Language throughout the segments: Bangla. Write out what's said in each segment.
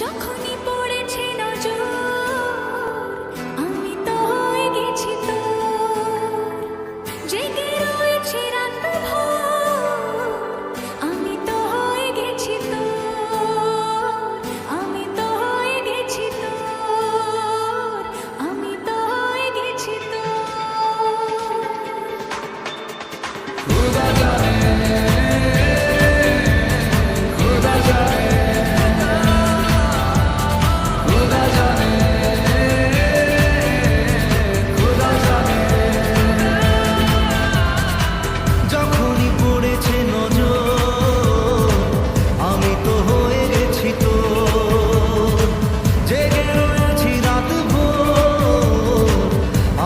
যখনই পড়েছে নজর আমি তো হয়ে গেছি তোর, জেগে রয়েছি রাত ভোর আমি তো হয়ে গেছি তোর, আমি তো হয়ে গেছি তোর, আমি তো হয়ে গেছি তোর। खुदा जाने खुदा जाने खुदा जाने खुदा जाने যখনই পড়েছে নজর আমি তো হয়ে গেছি তোর, জেগে রয়েছি রাত ভোর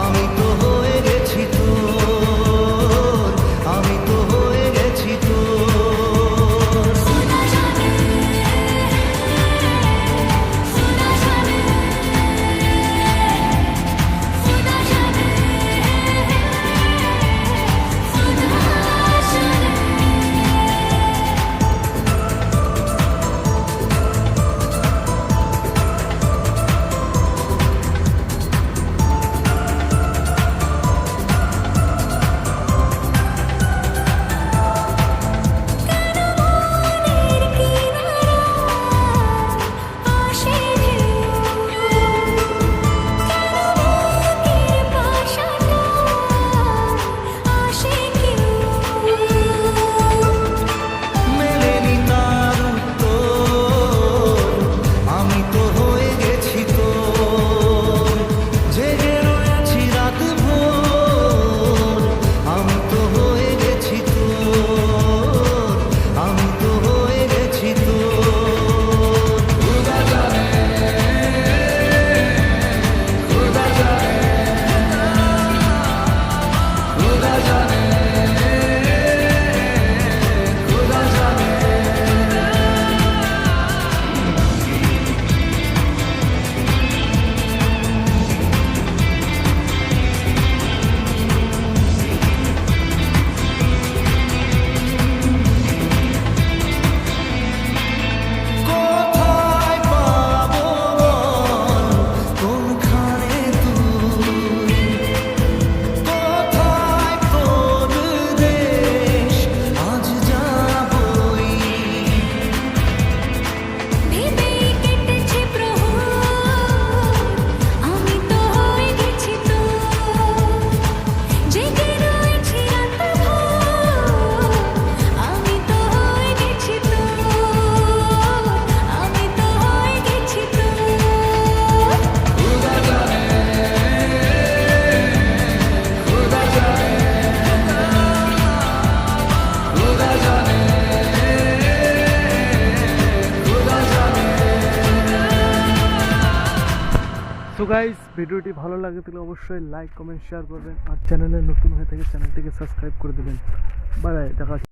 আমি তো হয়ে গেছি তোর, আমি তো হয়ে গেছি তোর। खुदा जाने खुदा जाने खुदा जाने মেলেনি তার উত্তর আমি তো হয়ে গেছি তোর, জেগে রয়েছি রাত ভোর আমি তো হয়ে গেছি তোর, আমি তো হয়ে গেছি তোর। খুদা জানে খুদা জানে খুদা জানে खुदा जाने কোথায় পাবো বল কোনখানে তুই, কোথায় তোর দেশ আজ যাবই। ভেবেই কেটেছে প্রহর আমি তো হয়ে গেছি তোর, জেগে রয়েছি রাত ভোর আমি তো হয়ে গেছি তোর, আমি তো হয়ে গেছি তোর। खुदा जाने खुदा जाने खुदा जाने खुदा जाने। সো গাইস, ভিডিওটি ভালো লাগে তাহলে অবশ্যই লাইক কমেন্ট শেয়ার করবেন, আর চ্যানেলে নতুন হয়ে থাকে চ্যানেলটিকে সাবস্ক্রাইব করে দেবেন। বাই বাই, দেখা হচ্ছে।